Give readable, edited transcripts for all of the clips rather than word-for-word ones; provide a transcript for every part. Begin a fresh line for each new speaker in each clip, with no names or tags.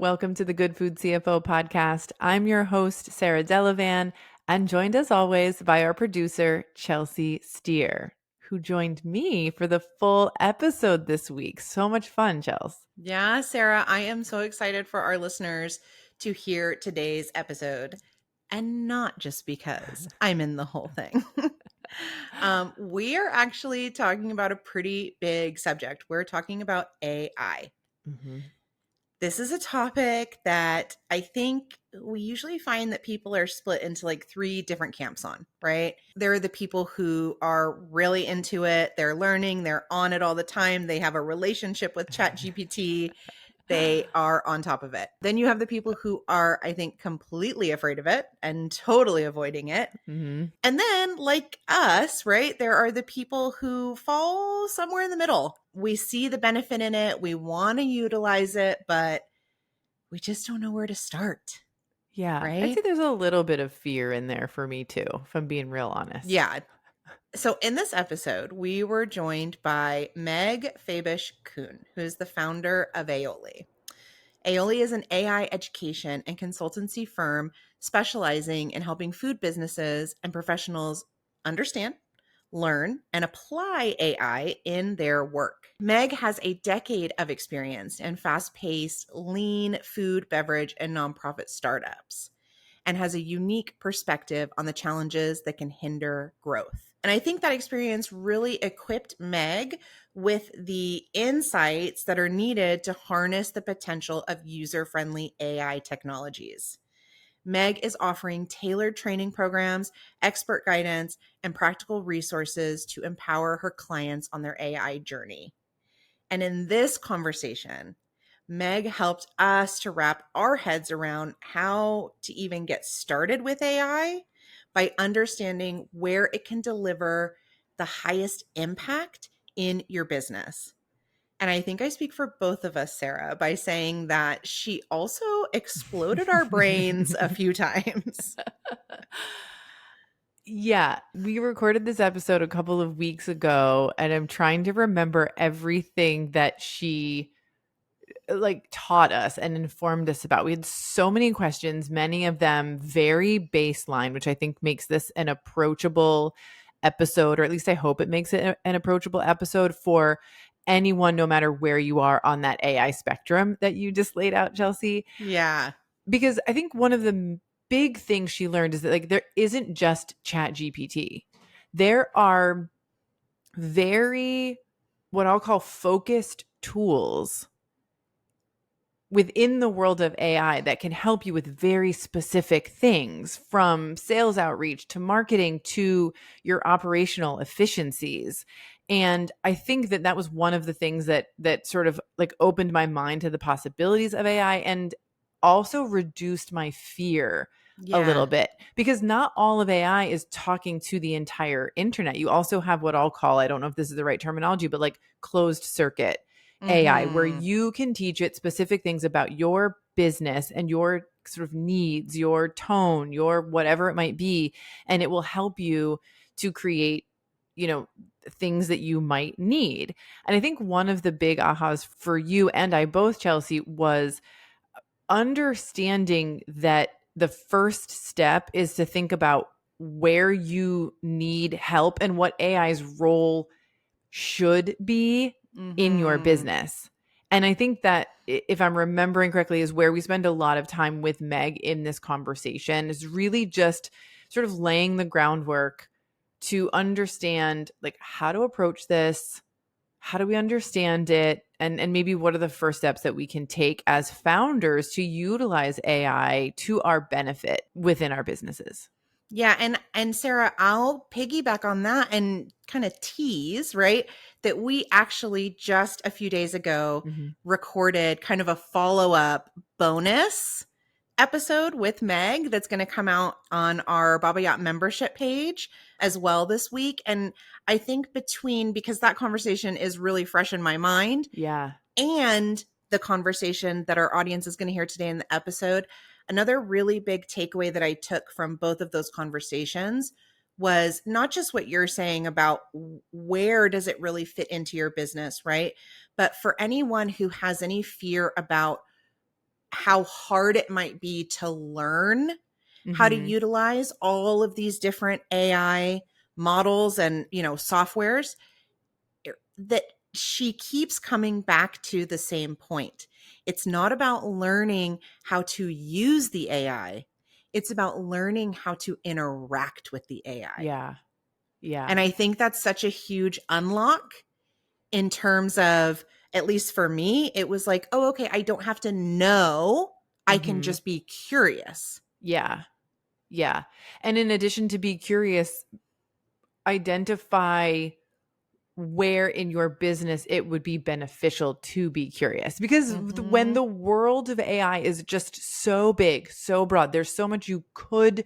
Welcome to the Good Food CFO podcast. I'm your host, Sarah Delavan, and joined as always by our producer, Chelsea Steer, who joined me for the full episode this week. So much fun, Chels.
Yeah, Sarah, I am so excited for our listeners to hear today's episode. And not just because I'm in the whole thing. We are actually talking about a pretty big subject. We're talking about AI.
Mm-hmm.
This is a topic that I think we usually find that people are split into like three different camps on, right? There are the people who are really into it. They're learning, they're on it all the time. They have a relationship with ChatGPT. They are on top of it. Then you have the people who are, I think, completely afraid of it and totally avoiding it.
Mm-hmm.
And then, like us, right, there are the people who fall somewhere in the middle. We see the benefit in it, we want to utilize it, but we just don't know where to start.
Yeah,
Right?
I'd say there's a little bit of fear in there for me too, if I'm being real honest.
Yeah. So in this episode, we were joined by Meg Faibisch Kuhn, who is the founder of Aioli. Aioli is an AI education and consultancy firm specializing in helping food businesses and professionals understand, learn, and apply AI in their work. Meg has a decade of experience in fast-paced, lean food, beverage, and nonprofit startups, and has a unique perspective on the challenges that can hinder growth. And I think that experience really equipped Meg with the insights that are needed to harness the potential of user-friendly AI technologies. Meg is offering tailored training programs, expert guidance, and practical resources to empower her clients on their AI journey. And in this conversation, Meg helped us to wrap our heads around how to even get started with AI by understanding where it can deliver the highest impact in your business. And I think I speak for both of us, Sarah, by saying that she also exploded our brains a few times.
Yeah, we recorded this episode a couple of weeks ago, and I'm trying to remember everything that she taught us and informed us about. We had so many questions, many of them very baseline, which I think makes this an approachable episode, or at least I hope it makes it an approachable episode for anyone, no matter where you are on that AI spectrum that you just laid out, Chelsea.
Yeah.
Because I think one of the big things she learned is that there isn't just ChatGPT. There are very, what I'll call, focused tools within the world of AI that can help you with very specific things, from sales outreach to marketing to your operational efficiencies. And I think that was one of the things that sort of opened my mind to the possibilities of AI, and also reduced my fear a little bit, because not all of AI is talking to the entire internet. You also have what I'll call, I don't know if this is the right terminology, but closed circuit AI, where you can teach it specific things about your business and your sort of needs, your tone, your whatever it might be, and it will help you to create, things that you might need. And I think one of the big ahas for you and I both, Chelsea, was understanding that the first step is to think about where you need help and what AI's role should be in your business. And I think that, if I'm remembering correctly, is where we spend a lot of time with Meg in this conversation, is really just sort of laying the groundwork to understand how to approach this, how do we understand it, and maybe what are the first steps that we can take as founders to utilize AI to our benefit within our businesses.
Yeah. And Sarah, I'll piggyback on that and kind of tease, right, that we actually just a few days ago recorded kind of a follow-up bonus episode with Meg that's going to come out on our Baba Yacht membership page as well this week. And I think because that conversation is really fresh in my mind.
Yeah.
And the conversation that our audience is going to hear today in the episode, another really big takeaway that I took from both of those conversations was not just what you're saying about where does it really fit into your business, right? But for anyone who has any fear about how hard it might be to learn how to
Mhm.
utilize all of these different AI models and, softwares, that she keeps coming back to the same point. It's not about learning how to use the AI. It's about learning how to interact with the AI.
Yeah. Yeah.
And I think that's such a huge unlock in terms of, at least for me, it was like, oh, okay, I don't have to know. I can
Mhm.
just be curious.
Yeah. Yeah. And in addition to be curious, identify where in your business it would be beneficial to be curious. Because when
Mm-hmm.
the world of AI is just so big, so broad, there's so much you could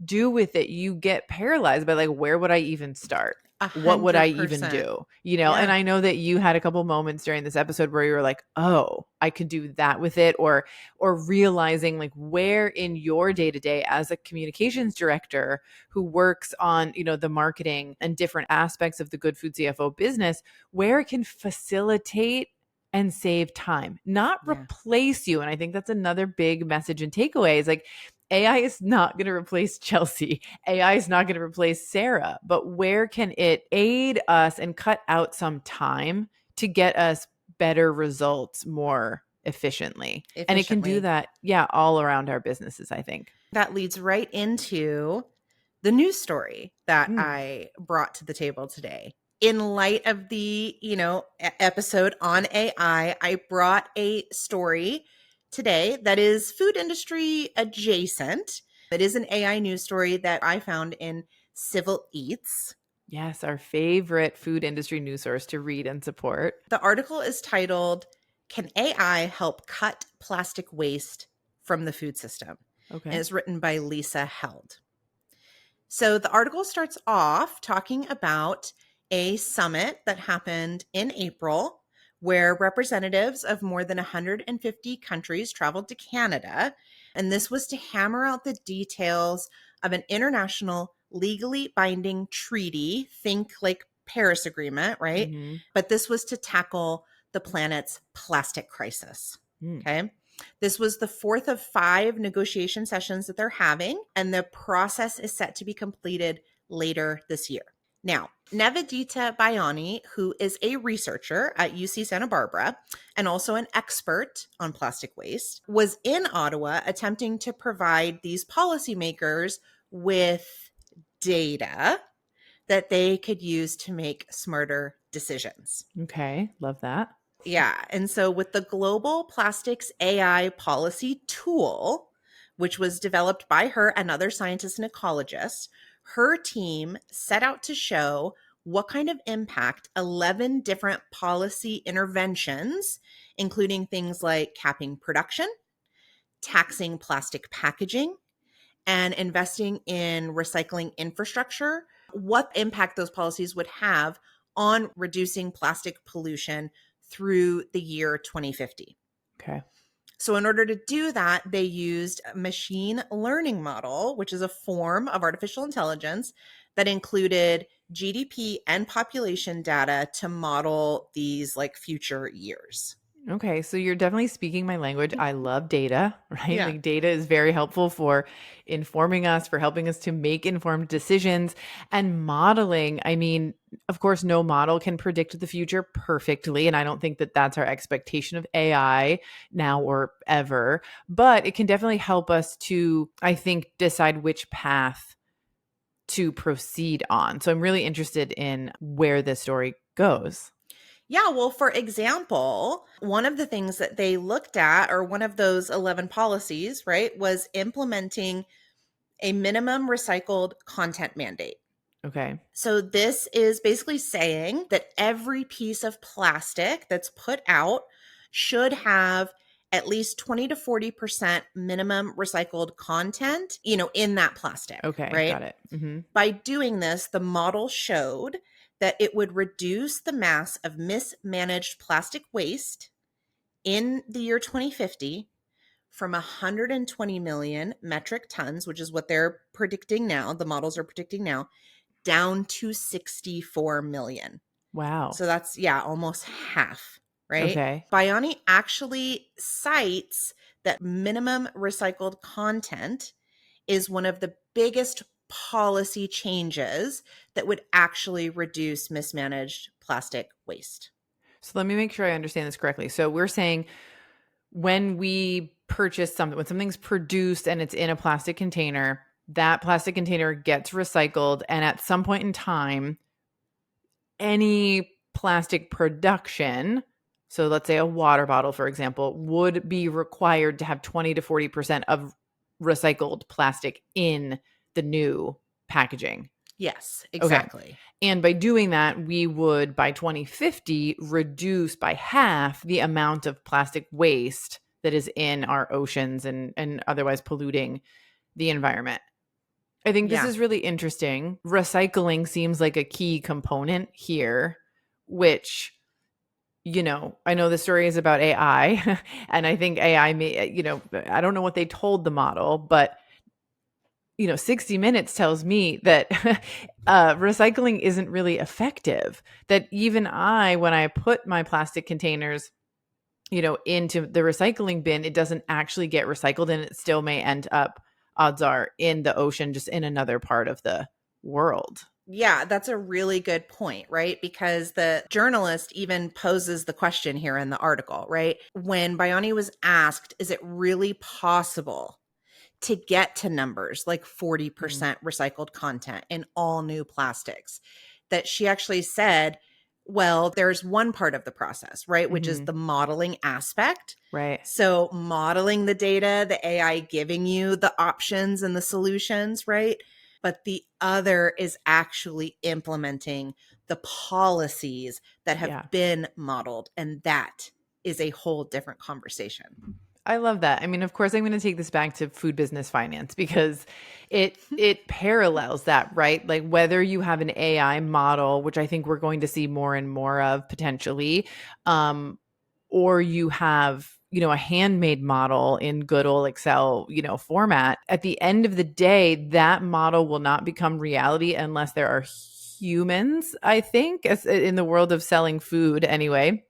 do with it, you get paralyzed by like, where would I even start?
A
What would I
hundred
even
percent.
do? And
Yeah.
I know that you had a couple moments during this episode where you were like, oh, I could do that with it, or realizing like where in your day-to-day as a communications director who works on, the marketing and different aspects of the Good Food CFO business, where it can facilitate and save time, not
Yeah.
replace you. And I think that's another big message and takeaway is like, AI is not going to replace Chelsea. AI is not going to replace Sarah, but where can it aid us and cut out some time to get us better results more efficiently? And it can do
Efficiently.
that, yeah, all around our businesses, I think.
That leads right into the news story that
Mm,
I brought to the table today. In light of the, episode on AI, I brought a story today that is food industry adjacent. It is an AI news story that I found in Civil Eats.
yes, our favorite food industry news source to read and support.
The article is titled, "Can AI Help Cut Plastic Waste from the Food System?" And
Okay.
it's written by Lisa Held. So the article starts off talking about a summit that happened in April where representatives of more than 150 countries traveled to Canada. And this was to hammer out the details of an international legally binding treaty. Think like Paris Agreement, right?
Mm-hmm.
But this was to tackle the planet's plastic crisis.
Mm,
Okay. This was the fourth of 5 negotiation sessions that they're having, and the process is set to be completed later this year. Now, Navidita Bayani, who is a researcher at UC Santa Barbara and also an expert on plastic waste, was in Ottawa attempting to provide these policymakers with data that they could use to make smarter decisions.
okay. Love that.
Yeah. And so with the Global Plastics AI Policy Tool, which was developed by her and other scientists and ecologists, her team set out to show what kind of impact 11 different policy interventions, including things like capping production, taxing plastic packaging, and investing in recycling infrastructure, what impact those policies would have on reducing plastic pollution through the year 2050.
Okay.
So, in order to do that, they used a machine learning model, which is a form of artificial intelligence that included GDP and population data to model these like future years.
Okay, so you're definitely speaking my language. I love data, right?
Yeah.
Like data is very helpful for informing us, for helping us to make informed decisions and modeling. I mean, of course, no model can predict the future perfectly. And I don't think that that's our expectation of AI now or ever, but it can definitely help us to, I think, decide which path to proceed on. So I'm really interested in where this story goes.
Yeah, well, for example, one of the things that they looked at, or one of those 11 policies, right, was implementing a minimum recycled content mandate.
Okay.
So, this is basically saying that every piece of plastic that's put out should have at least 20 to 40% minimum recycled content, in that plastic,
Okay.
right?
Got it. Hmm.
By doing this, the model showed that it would reduce the mass of mismanaged plastic waste in the year 2050 from 120 million metric tons, which is what they're predicting now, the models are predicting now, down to 64 million.
Wow.
So that's, yeah, almost half, right?
Okay.
Bioni actually cites that minimum recycled content is one of the biggest policy changes that would actually reduce mismanaged plastic waste.
So let me make sure I understand this correctly. So we're saying when we purchase something, when something's produced and it's in a plastic container, that plastic container gets recycled. And at some point in time, any plastic production, so let's say a water bottle, for example, would be required to have 20 to 40% of recycled plastic in the new packaging.
Yes,
Okay.
exactly.
And by doing that, we would, by 2050, reduce by half the amount of plastic waste that is in our oceans and otherwise polluting the environment. I think this
Yeah.
is really interesting. Recycling seems like a key component here, which, I know the story is about AI, and I think AI may, I don't know what they told the model, but 60 Minutes tells me that recycling isn't really effective. That even when I put my plastic containers, into the recycling bin, it doesn't actually get recycled and it still may end up, odds are, in the ocean, just in another part of the world.
Yeah, that's a really good point, right? Because the journalist even poses the question here in the article, right? When Bayani was asked, is it really possible to get to numbers like 40% recycled content in all new plastics, that she actually said, well, there's one part of the process, right? Which is the modeling aspect.
Right.
So modeling the data, the AI giving you the options and the solutions, right? But the other is actually implementing the policies that have been modeled. And that is a whole different conversation.
I love that. I mean, of course, I'm going to take this back to food business finance because it parallels that, right? Like whether you have an AI model, which I think we're going to see more and more of potentially, or you have a handmade model in good old Excel format. At the end of the day, that model will not become reality unless there are humans, I think, as in the world of selling food anyway.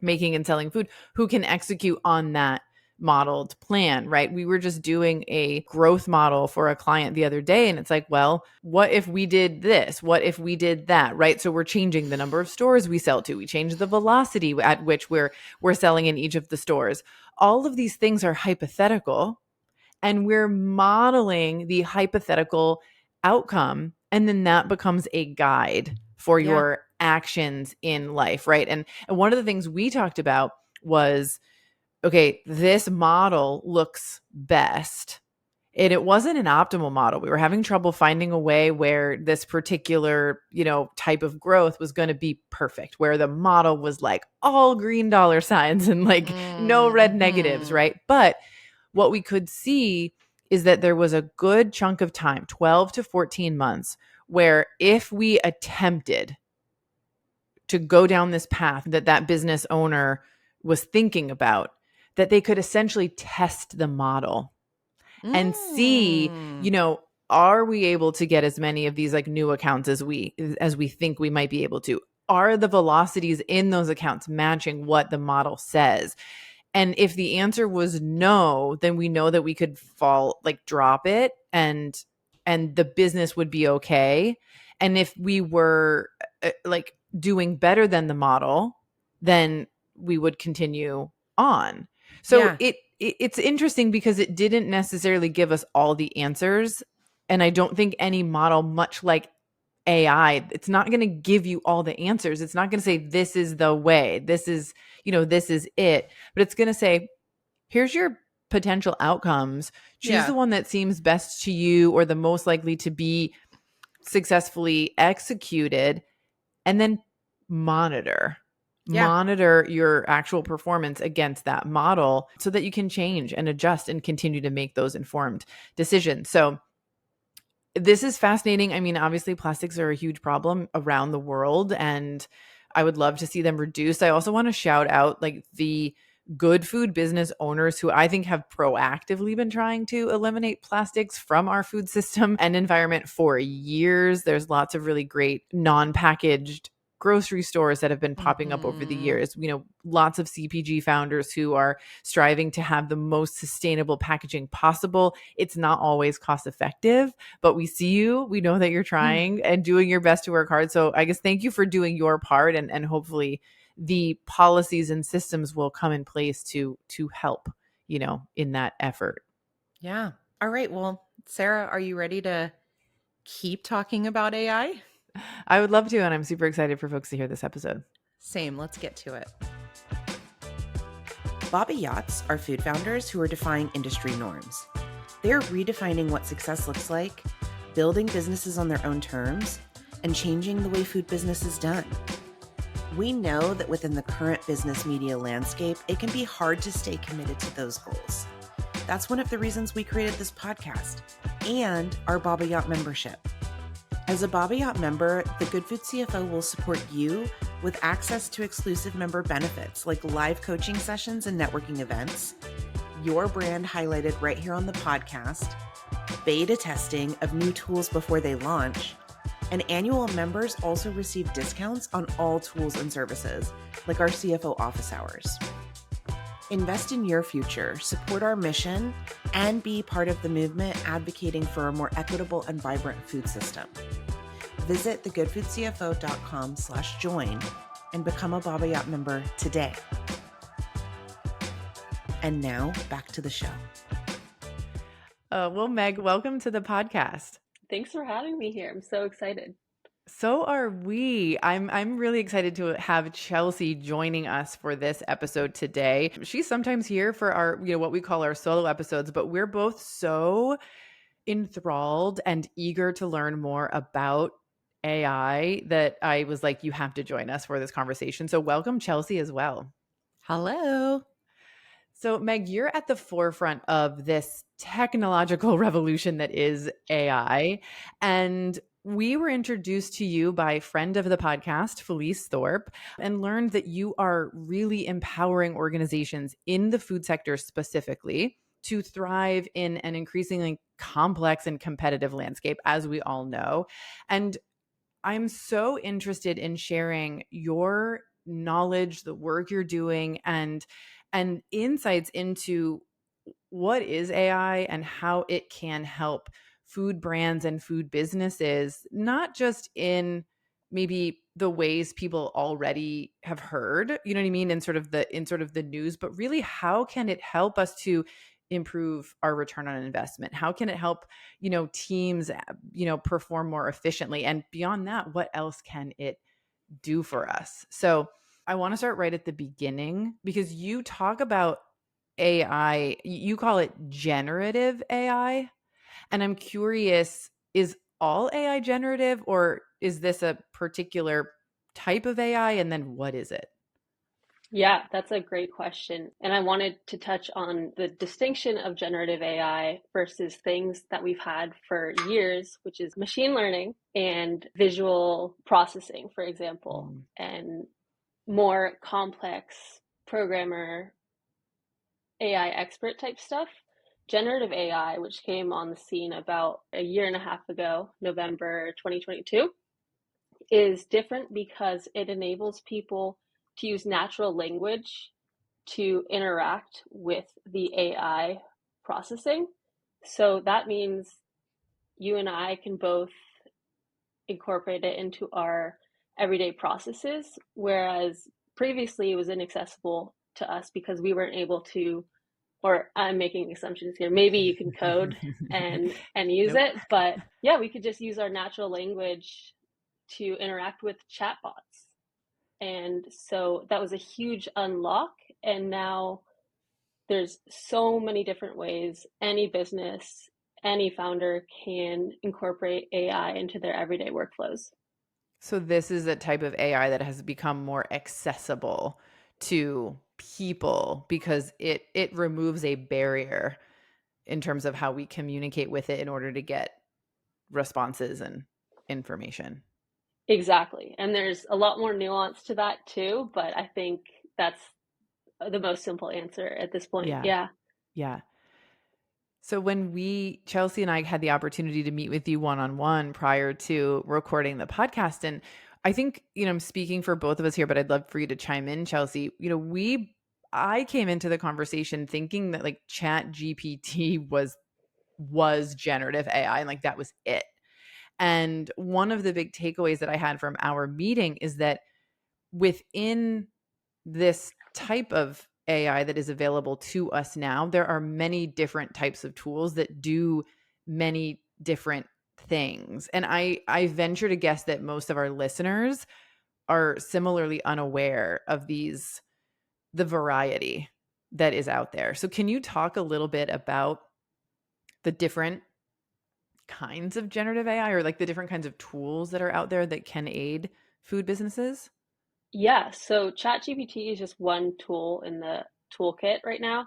Making and selling food, who can execute on that modeled plan, right? We were just doing a growth model for a client the other day, and it's like, well, what if we did this? What if we did that, right? So we're changing the number of stores we sell to. We change the velocity at which we're selling in each of the stores. All of these things are hypothetical, and we're modeling the hypothetical outcome, and then that becomes a guide for your actions in life, right? And one of the things we talked about was, okay, this model looks best. And it wasn't an optimal model. We were having trouble finding a way where this particular, type of growth was going to be perfect, where the model was like all green dollar signs and like no red negatives, right? But what we could see is that there was a good chunk of time, 12 to 14 months, where if we attempted to go down this path that business owner was thinking about, that they could essentially test the model and see, are we able to get as many of these like new accounts as we think we might be able to? Are the velocities in those accounts matching what the model says? And if the answer was no, then we know that we could drop it and the business would be okay. And if we were doing better than the model, then we would continue on. So it's interesting because it didn't necessarily give us all the answers. And I don't think any model, much like AI, it's not going to give you all the answers. It's not going to say, this is the way, this is it. But it's going to say, here's your potential outcomes. Choose the one that seems best to you or the most likely to be successfully executed, and then monitor your actual performance against that model so that you can change and adjust and continue to make those informed decisions. So this is fascinating. I mean, obviously plastics are a huge problem around the world, and I would love to see them reduced. I also want to shout out the good food business owners who I think have proactively been trying to eliminate plastics from our food system and environment for years. There's lots of really great non-packaged grocery stores that have been popping up over the
Mhm.
years, lots of CPG founders who are striving to have the most sustainable packaging possible. It's not always cost effective, but we see you. We know that you're trying and doing your best to work hard. So I guess thank you for doing your part, and hopefully the policies and systems will come in place to help, in that effort.
Yeah. All right. Well, Sarah, are you ready to keep talking about AI?
I would love to, and I'm super excited for folks to hear this episode.
Same. Let's get to it. Bobby Yachts are food founders who are defying industry norms. They're redefining what success looks like, building businesses on their own terms, and changing the way food business is done. We know that within the current business media landscape, it can be hard to stay committed to those goals. That's one of the reasons we created this podcast and our Baba Yacht membership. As a Baba Yacht member, the Good Food CFO will support you with access to exclusive member benefits like live coaching sessions and networking events, your brand highlighted right here on the podcast, beta testing of new tools before they launch, and annual members also receive discounts on all tools and services, like our CFO office hours. Invest in your future, support our mission, and be part of the movement advocating for a more equitable and vibrant food system. Visit thegoodfoodcfo.com/join and become a Baba Yacht member today. And now back to the show.
Well, Meg, welcome to the podcast.
Thanks for having me here. I'm so excited.
So are we. I'm really excited to have Chelsea joining us for this episode today. She's sometimes here for our, what we call our solo episodes, but we're both so enthralled and eager to learn more about AI that I was like, you have to join us for this conversation. So welcome, Chelsea, as well.
Hello.
So, Meg, you're at the forefront of this technological revolution that is AI. And we were introduced to you by a friend of the podcast, Felice Thorpe, and learned that you are really empowering organizations in the food sector specifically to thrive in an increasingly complex and competitive landscape, as we all know. And I'm so interested in sharing your knowledge, the work you're doing, and insights into what is AI and how it can help food brands and food businesses, not just in maybe the ways people already have heard, you know what I mean, in sort of the news, but really how can it help us to improve our return on investment? How can it help, teams, perform more efficiently? And beyond that, what else can it do for us? So I want to start right at the beginning because you talk about AI, you call it generative AI. And I'm curious, is all AI generative or is this a particular type of AI? And then what is it?
Yeah, that's a great question. And I wanted to touch on the distinction of generative AI versus things that we've had for years, which is machine learning and visual processing, for example, and more complex programmer AI expert type stuff. Generative AI, which came on the scene about a year and a half ago, November 2022, is different because it enables people to use natural language to interact with the AI processing. So that means you and I can both incorporate it into our everyday processes, whereas previously it was inaccessible to us because we weren't able to, or I'm making assumptions here, maybe you can code and use
Nope.
it, but yeah, we could just use our natural language to interact with chatbots. And so that was a huge unlock. And now there's so many different ways any business, any founder can incorporate AI into their everyday workflows.
So this is a type of AI that has become more accessible to people because it removes a barrier in terms of how we communicate with it in order to get responses and information.
Exactly. And there's a lot more nuance to that too, but I think that's the most simple answer at this point.
Yeah.
Yeah.
Yeah. So when Chelsea and I had the opportunity to meet with you one-on-one prior to recording the podcast, and I think, I'm speaking for both of us here, but I'd love for you to chime in, Chelsea. I came into the conversation thinking that like Chat GPT was generative AI and like that was it. And one of the big takeaways that I had from our meeting is that within this type of AI that is available to us now, there are many different types of tools that do many different things. And I venture to guess that most of our listeners are similarly unaware of the variety that is out there. So can you talk a little bit about the different kinds of generative AI or like the different kinds of tools that are out there that can aid food businesses?
Yeah, so ChatGPT is just one tool in the toolkit right now.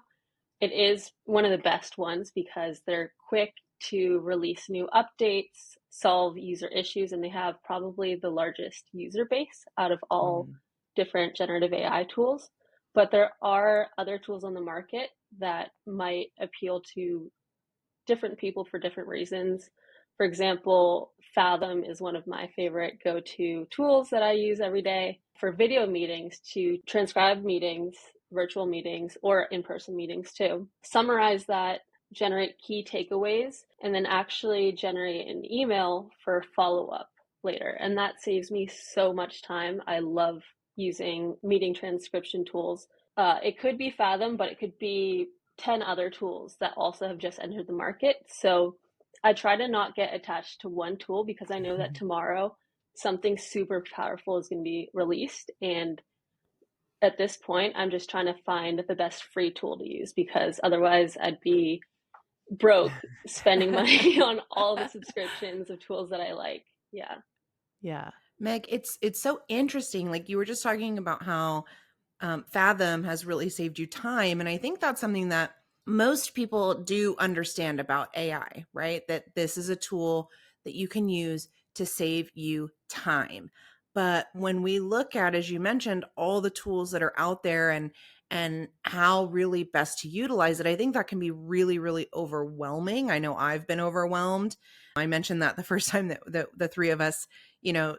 It is one of the best ones because they're quick to release new updates, solve user issues, and they have probably the largest user base out of all
Mhm.
different generative AI tools. But there are other tools on the market that might appeal to different people for different reasons. For example, Fathom is one of my favorite go-to tools that I use every day for video meetings to transcribe meetings, virtual meetings, or in-person meetings too. Summarize that, generate key takeaways, and then actually generate an email for follow-up later. And that saves me so much time. I love using meeting transcription tools. It could be Fathom, but it could be 10 other tools that also have just entered the market. So I try to not get attached to one tool because I know that tomorrow something super powerful is going to be released. And at this point, I'm just trying to find the best free tool to use because otherwise I'd be broke spending money on all the subscriptions of tools that I like. Yeah.
Yeah.
Meg, it's so interesting. Like you were just talking about how Fathom has really saved you time, and I think that's something that most people do understand about AI, right? That this is a tool that you can use to save you time. But when we look at, as you mentioned, all the tools that are out there and how really best to utilize it, I think that can be really, really overwhelming. I know I've been overwhelmed. I mentioned that the first time that the three of us,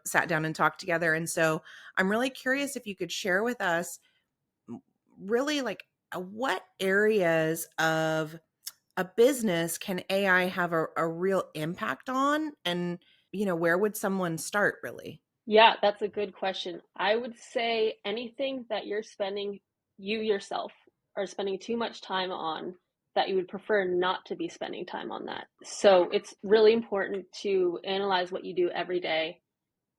sat down and talked together. And so I'm really curious if you could share with us really like what areas of a business can AI have a real impact on? And, where would someone start really?
Yeah, that's a good question. I would say anything that you yourself are spending too much time on that you would prefer not to be spending time on that. So it's really important to analyze what you do every day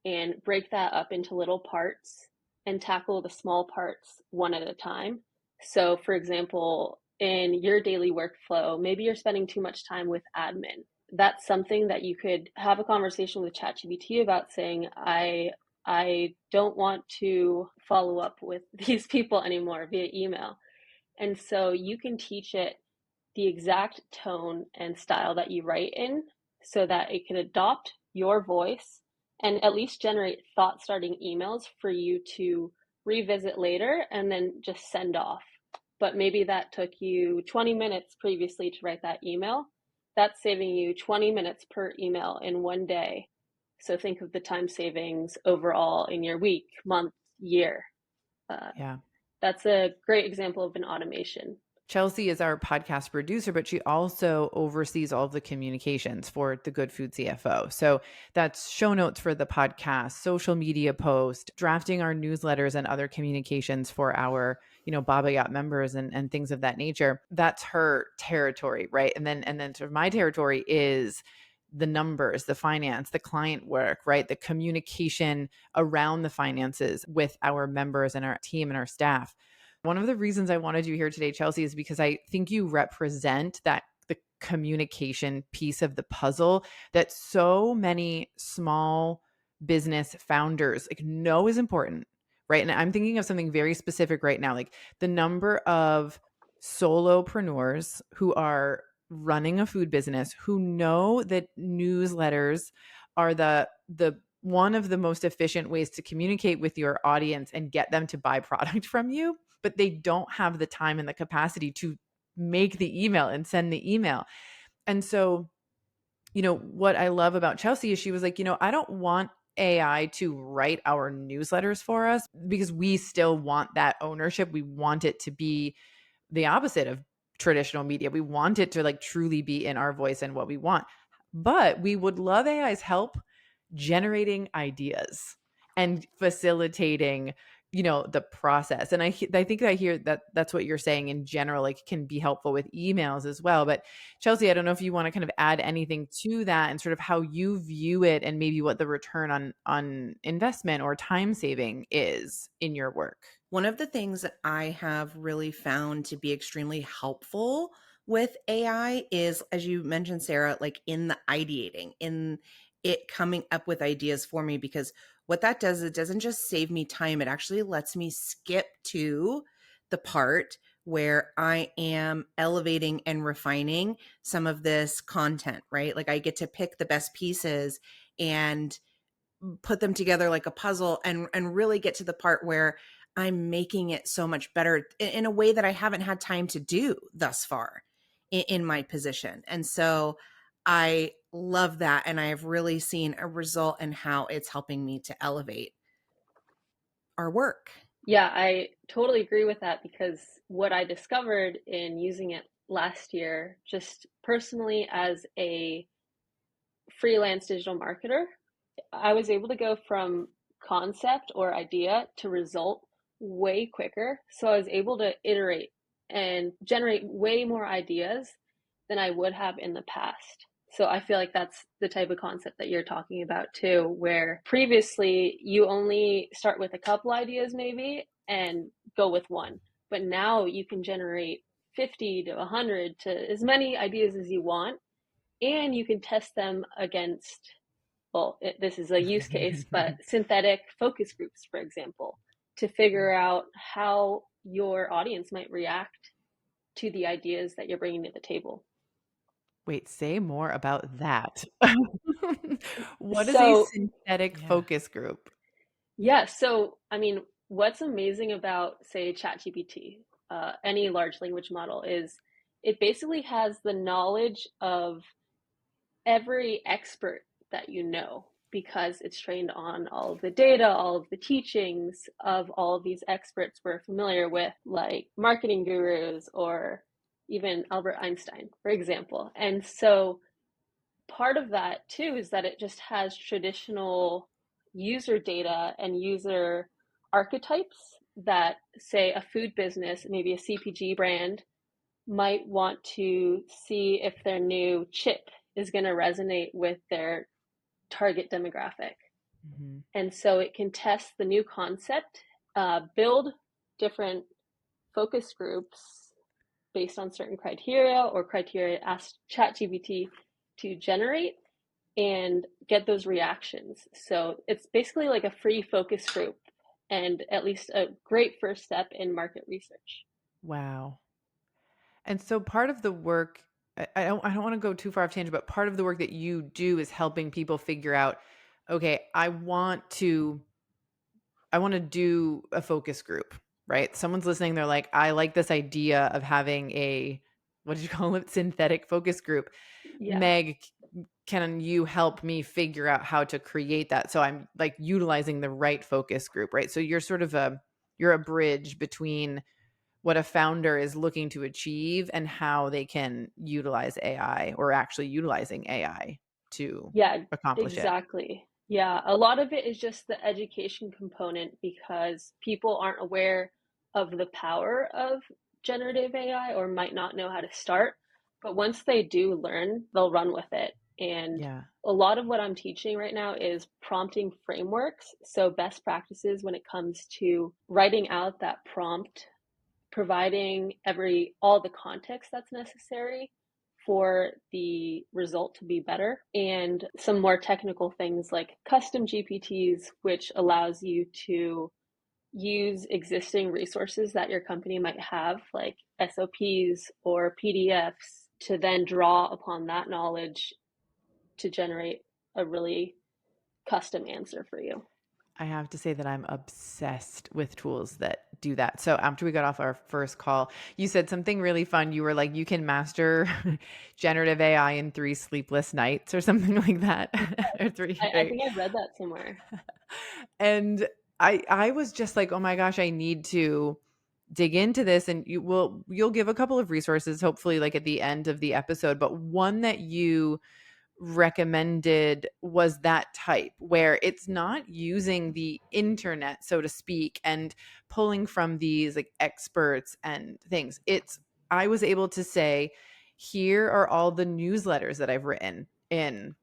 and break that up into little parts and tackle the small parts one at a time. So, for example, in your daily workflow, maybe you're spending too much time with admin. That's something that you could have a conversation with ChatGPT about saying, I don't want to follow up with these people anymore via email. And so you can teach it the exact tone and style that you write in so that it can adopt your voice and at least generate thought starting emails for you to revisit later and then just send off. But maybe that took you 20 minutes previously to write that email. That's saving you 20 minutes per email in one day. So think of the time savings overall in your week, month, year. Uh,
Yeah.
that's a great example of an automation.
Chelsea is our podcast producer, but she also oversees all of the communications for the Good Food CFO. So that's show notes for the podcast, social media post, drafting our newsletters and other communications for our, Baba Yacht members and things of that nature. That's her territory, right? And then sort of my territory is the numbers, the finance, the client work, right? The communication around the finances with our members and our team and our staff. One of the reasons I wanted you here today, Chelsea, is because I think you represent the communication piece of the puzzle that so many small business founders like know is important, right? And I'm thinking of something very specific right now, like the number of solopreneurs who are running a food business who know that newsletters are the one of the most efficient ways to communicate with your audience and get them to buy product from you, but they don't have the time and the capacity to make the email and send the email. And so, what I love about Chelsea is she was like, I don't want AI to write our newsletters for us because we still want that ownership. We want it to be the opposite of traditional media. We want it to like truly be in our voice and what we want. But we would love AI's help generating ideas and facilitating, the process. And I think I hear that that's what you're saying in general, like can be helpful with emails as well. But Chelsea, I don't know if you want to kind of add anything to that and sort of how you view it and maybe what the return on investment or time saving is in your work.
One of the things that I have really found to be extremely helpful with AI is, as you mentioned, Sarah, like in the ideating, in it coming up with ideas for me, because what that does, it doesn't just save me time, it actually lets me skip to the part where I am elevating and refining some of this content, right? Like I get to pick the best pieces and put them together like a puzzle and really get to the part where I'm making it so much better in a way that I haven't had time to do thus far in my position. And so I love that. And I have really seen a result in how it's helping me to elevate our work.
Yeah, I totally agree with that because what I discovered in using it last year, just personally as a freelance digital marketer, I was able to go from concept or idea to result way quicker. So I was able to iterate and generate way more ideas than I would have in the past. So I feel like that's the type of concept that you're talking about too, where previously you only start with a couple ideas maybe and go with one. But now you can generate 50 to 100 to as many ideas as you want, and you can test them against, well, this is a use case, but synthetic focus groups, for example, to figure out how your audience might react to the ideas that you're bringing to the table.
Wait, say more about that. What is a
So,
synthetic
Yeah.
focus group?
yeah, so I mean, what's amazing about, say, ChatGPT, any large language model, is it basically has the knowledge of every expert that you know because it's trained on all of the data, all of the teachings of all of these experts we're familiar with, like marketing gurus or even Albert Einstein, for example. And so part of that too is that it just has traditional user data and user archetypes that, say, a food business, maybe a CPG brand, might want to see if their new chip is going to resonate with their target demographic.
Mhm.
And so it can test the new concept, build different focus groups based on certain criteria or criteria ask ChatGPT to generate and get those reactions. So it's basically like a free focus group and at least a great first step in market research.
Wow. And so part of the work, I don't want to go too far off tangent, but part of the work that you do is helping people figure out, okay, I want to do a focus group, right? Someone's listening, they're like, I like this idea of having a, what did you call it? Synthetic focus group.
Yeah.
Meg, can you help me figure out how to create that? So I'm like utilizing the right focus group, right? So you're a bridge between what a founder is looking to achieve and how they can utilize AI or actually utilizing AI to
Yeah,
accomplish it.
exactly. Yeah, a lot of it is just the education component because people aren't aware of the power of generative AI or might not know how to start. But once they do learn, they'll run with it. And
Yeah.
a lot of what I'm teaching right now is prompting frameworks. So, best practices when it comes to writing out that prompt, providing all the context that's necessary for the result to be better, and some more technical things like custom GPTs, which allows you to use existing resources that your company might have, like SOPs or PDFs, to then draw upon that knowledge to generate a really custom answer for you.
I have to say that I'm obsessed with tools that do that. So after we got off our first call, you said something really fun. You were like, you can master generative AI in 3 sleepless nights or something like that. Or three,
I
right?
think I read that somewhere.
And I was just like, oh my gosh, I need to dig into this. And you'll give a couple of resources, hopefully like at the end of the episode, but one that you recommended was that type where it's not using the internet, so to speak, and pulling from these like experts and things. I was able to say, here are all the newsletters that I've written in,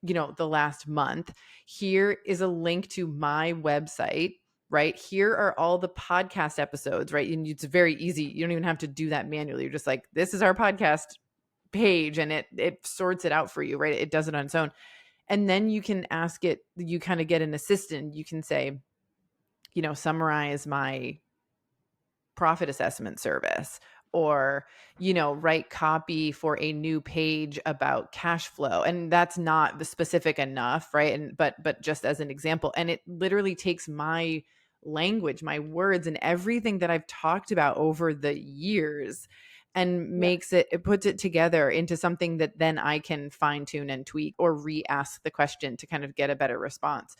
the last month. Here is a link to my website, right? Here are all the podcast episodes, right? And it's very easy. You don't even have to do that manually. You're just like, this is our podcast page, and it sorts it out for you, right? It does it on its own. And then you can ask it, you kind of get an assistant. You can say, summarize my profit assessment service, or write copy for a new page about cash flow. And that's not the specific enough, right? And but just as an example, and it literally takes my language, my words, and everything that I've talked about over the years, and
Yeah.
it puts it together into something that then I can fine tune and tweak or re-ask the question to kind of get a better response.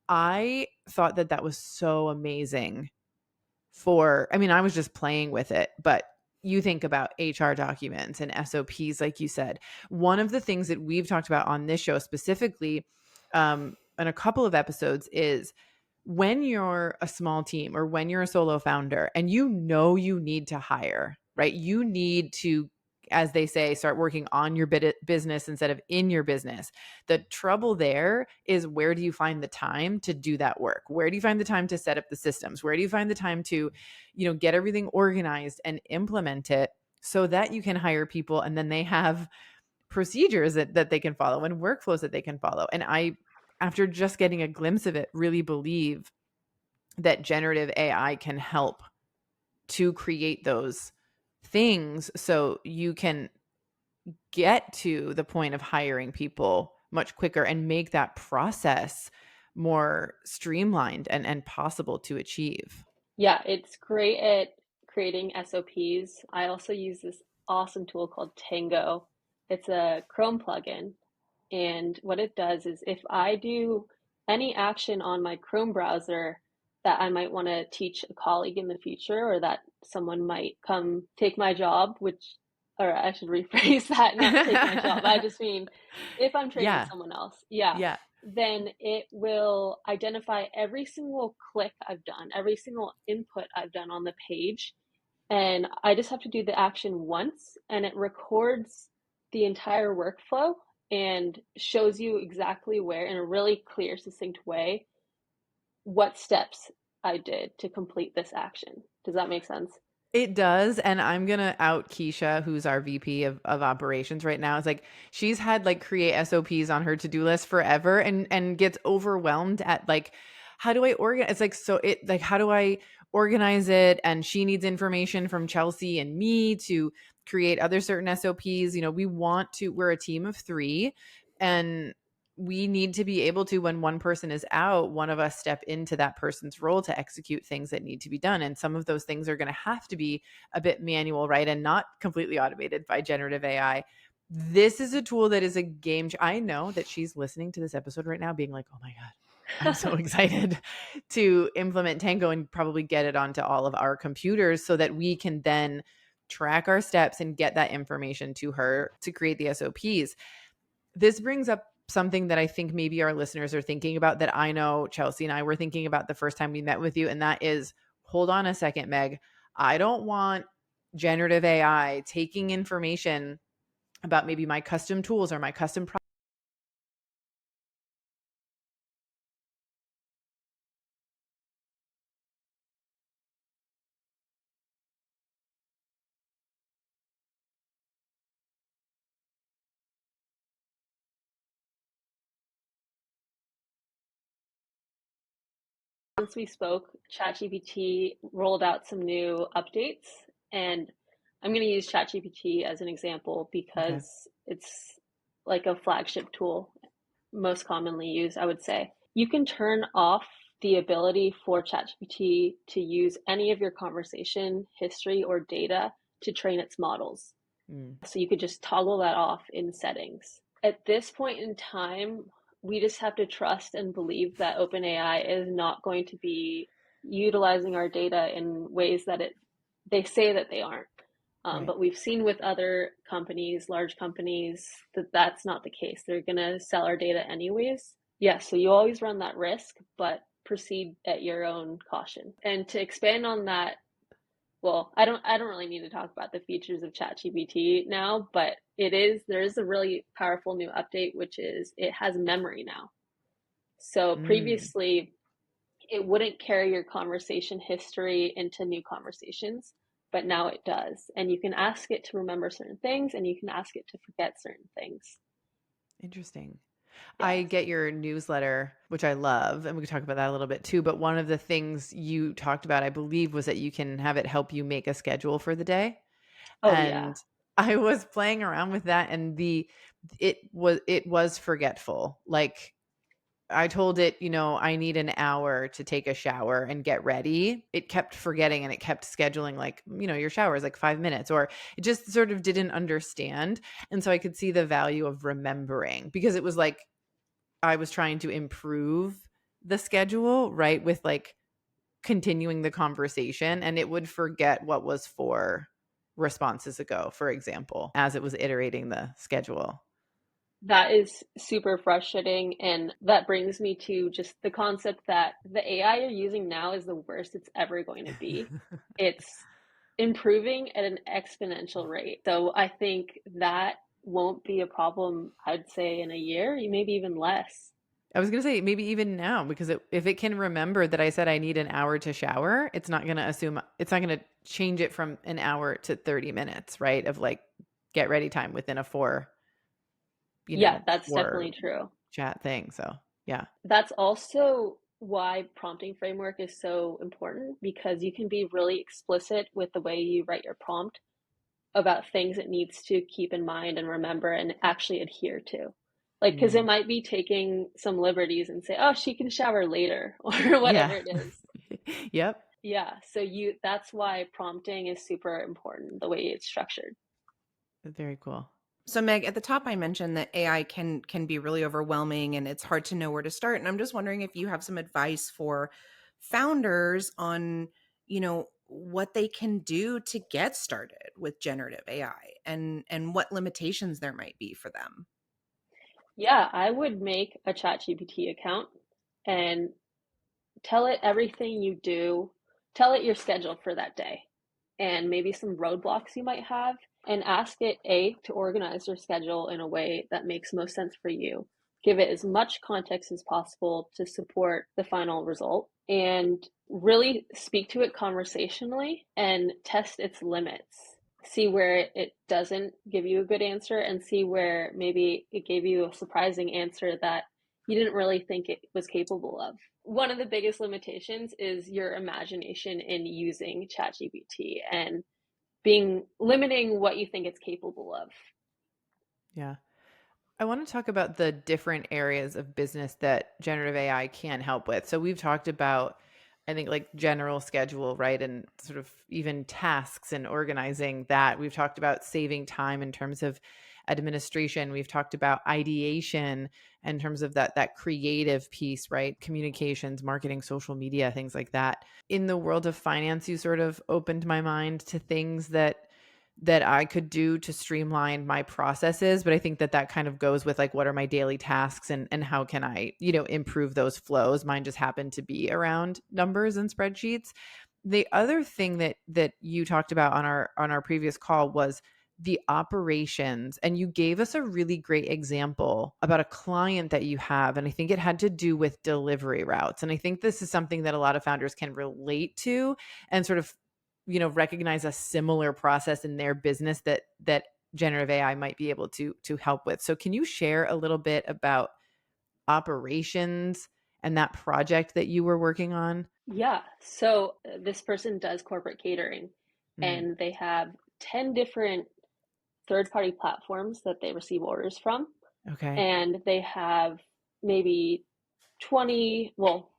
I thought that was so amazing. I was just playing with it, but you think about HR documents and SOPs, like you said. One of the things that we've talked about on this show specifically, in a couple of episodes, is when you're a small team or when you're a solo founder and you need to hire, right? You need to, as they say, start working on your business instead of in your business. The trouble there is, where do you find the time to do that work? Where do you find the time to set up the systems? Where do you find the time to, get everything organized and implement it so that you can hire people, and then they have procedures that they can follow and workflows that they can follow. And I, after just getting a glimpse of it, really believe that generative AI can help to create those things so you can get to the point of hiring people much quicker and make that process more streamlined and possible to achieve.
Yeah, it's great at creating SOPs. I also use this awesome tool called Tango. It's a Chrome plugin. And what it does is, if I do any action on my Chrome browser that I might want to teach a colleague in the future, or that someone might come take my job, or I should rephrase that, not take my job. I just mean if I'm training
Yeah.
someone else. Yeah.
Yeah.
Then it will identify every single click I've done, every single input I've done on the page. And I just have to do the action once, and it records the entire workflow and shows you exactly where, in a really clear, succinct way, what steps I did to complete this action. Does that make sense?
It does. And I'm going to out Keisha, who's our VP of operations right now. It's like, she's had like create SOPs on her to-do list forever, and gets overwhelmed at like, how do I organize? It's like, how do I organize it? And she needs information from Chelsea and me to create other certain SOPs. We're a team of 3, and we need to be able to, when one person is out, one of us step into that person's role to execute things that need to be done. And some of those things are going to have to be a bit manual, right? And not completely automated by generative AI. This is a tool that is a game changer. I know that she's listening to this episode right now being like, oh my God, I'm so excited to implement Tango and probably get it onto all of our computers so that we can then track our steps and get that information to her to create the SOPs. This brings up something that I think maybe our listeners are thinking about, that I know Chelsea and I were thinking about the first time we met with you. And that is, hold on a second, Meg. I don't want generative AI taking information about maybe my custom tools or my custom products.
Since we spoke, ChatGPT rolled out some new updates, and I'm going to use ChatGPT as an example
Okay.
because it's like a flagship tool, most commonly used, I would say. You can turn off the ability for ChatGPT to use any of your conversation history or data to train its models. So you could just toggle that off in settings. At this point in time, we just have to trust and believe that OpenAI is not going to be utilizing our data in ways that they say that they aren't.
Right.
But we've seen with other companies, large companies, that that's not the case. They're going to sell our data anyways. Yes, so you always run that risk, but proceed at your own caution. And to expand on that, well, I don't really need to talk about the features of ChatGPT now, but there is a really powerful new update, which is it has memory now. So previously it wouldn't carry your conversation history into new conversations, but now it does. And you can ask it to remember certain things, and you can ask it to forget certain things.
Interesting.
Yes.
I get your newsletter, which I love, and we can talk about that a little bit too. But one of the things you talked about, I believe, was that you can have it help you make a schedule for the day.
Oh, yeah.
And I was playing around with that, and it was forgetful. Like, I told it, I need an hour to take a shower and get ready. It kept forgetting, and it kept scheduling like, your shower is like 5 minutes, or it just sort of didn't understand. And so I could see the value of remembering, because it was like I was trying to improve the schedule, right? With like continuing the conversation, and it would forget what was 4 responses ago, for example, as it was iterating the schedule.
That is super frustrating. And that brings me to just the concept that the AI you're using now is the worst it's ever going to be. It's improving at an exponential rate. So I think that won't be a problem, I'd say, in a year, maybe even less.
I was going to say maybe even now, because if it can remember that I said I need an hour to shower, it's not going to change it from an hour to 30 minutes, right? Of like get ready time within a 4,
Yeah, that's
4
definitely true.
chat thing. So yeah.
That's also why prompting framework is so important, because you can be really explicit with the way you write your prompt about things it needs to keep in mind and remember and actually adhere to. Like, because it might be taking some liberties and say, oh, she can shower later or whatever
Yeah.
it is.
Yep.
Yeah. So that's why prompting is super important, the way it's structured.
Very cool.
So Meg, at the top I mentioned that AI can be really overwhelming and it's hard to know where to start. And I'm just wondering if you have some advice for founders on, what they can do to get started with generative AI and what limitations there might be for them.
Yeah, I would make a ChatGPT account and tell it everything you do. Tell it your schedule for that day and maybe some roadblocks you might have, and ask it to organize your schedule in a way that makes most sense for you. Give it as much context as possible to support the final result, and really speak to it conversationally and test its limits. See where it doesn't give you a good answer, and see where maybe it gave you a surprising answer that you didn't really think it was capable of. One of the biggest limitations is your imagination in using ChatGPT and limiting what you think it's capable of.
Yeah. I want to talk about the different areas of business that generative AI can help with. So we've talked about, I think, like general schedule, right? And sort of even tasks and organizing that. We've talked about saving time in terms of administration. We've talked about ideation in terms of that creative piece, right? Communications, marketing, social media, things like that. In the world of finance, you sort of opened my mind to things that I could do to streamline my processes. But I think that kind of goes with like, what are my daily tasks and how can I, improve those flows? Mine just happen to be around numbers and spreadsheets. The other thing that you talked about on our previous call was the operations. And you gave us a really great example about a client that you have. And I think it had to do with delivery routes. And I think this is something that a lot of founders can relate to and sort of recognize a similar process in their business that generative AI might be able to help with. So can you share a little bit about operations and that project that you were working on?
Yeah. So this person does corporate catering, and they have 10 different third-party platforms that they receive orders from.
Okay.
And they have maybe 20, well,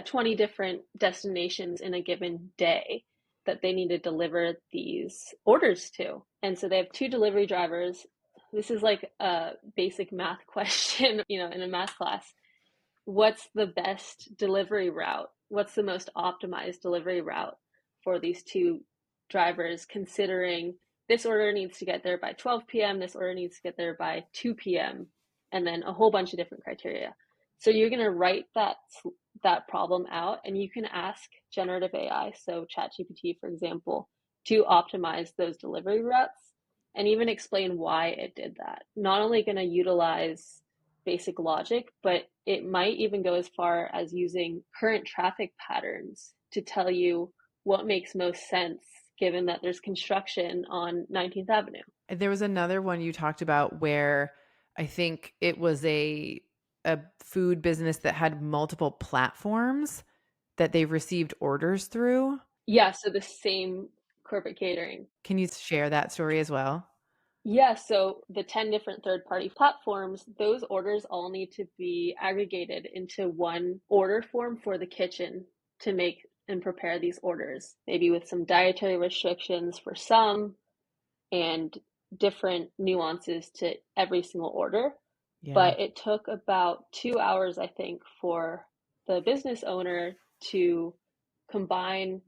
20 different destinations in a given day that they need to deliver these orders to. And so they have 2 delivery drivers. This is like a basic math question, in a math class. What's the best delivery route? What's the most optimized delivery route for these 2 drivers, considering this order needs to get there by 12 p.m., this order needs to get there by 2 p.m., and then a whole bunch of different criteria. So you're going to write that problem out, and you can ask generative AI, so ChatGPT, for example, to optimize those delivery routes and even explain why it did that. Not only going to utilize basic logic, but it might even go as far as using current traffic patterns to tell you what makes most sense given that there's construction on 19th Avenue.
There was another one you talked about where I think it was a food business that had multiple platforms that they received orders through.
Yeah, so the same corporate catering.
Can you share that story as well?
Yeah, so the 10 different third-party platforms, those orders all need to be aggregated into one order form for the kitchen to make and prepare these orders, maybe with some dietary restrictions for some and different nuances to every single order.
Yeah.
But it took about 2 hours, I think, for the business owner to combine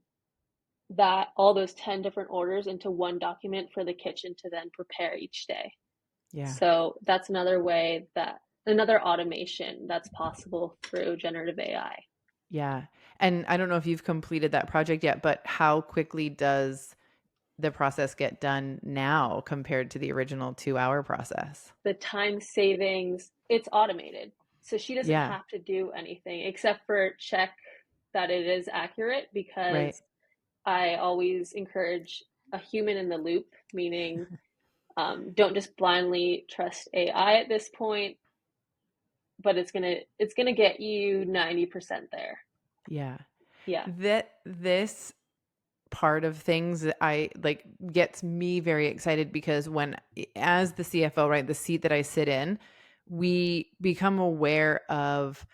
all those 10 different orders into one document for the kitchen to then prepare each day.
Yeah.
So that's another automation that's possible through generative AI.
Yeah. And I don't know if you've completed that project yet, but how quickly does the process get done now compared to the original 2-hour process?
The time savings, it's automated. So she doesn't
Yeah.
have to do anything except for check that it is accurate, because
Right.
I always encourage a human in the loop, meaning don't just blindly trust AI at this point, but it's gonna get you 90% there.
Yeah.
Yeah.
This part of things that I like gets me very excited because as the CFO, right, the seat that I sit in, we become aware of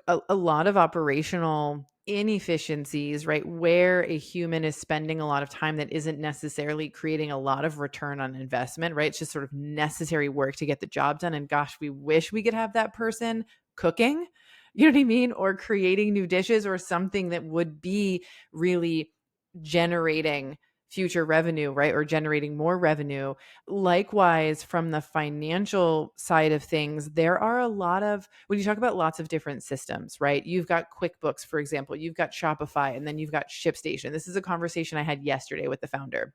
a lot of operational inefficiencies, right? Where a human is spending a lot of time that isn't necessarily creating a lot of return on investment, right? It's just sort of necessary work to get the job done. And gosh, we wish we could have that person cooking, you know what I mean? Or creating new dishes or something that would be really generating future revenue, right? Or generating more revenue. Likewise, from the financial side of things, there are a lot of, when you talk about lots of different systems, right? You've got QuickBooks, for example, you've got Shopify, and then you've got ShipStation. This is a conversation I had yesterday with the founder.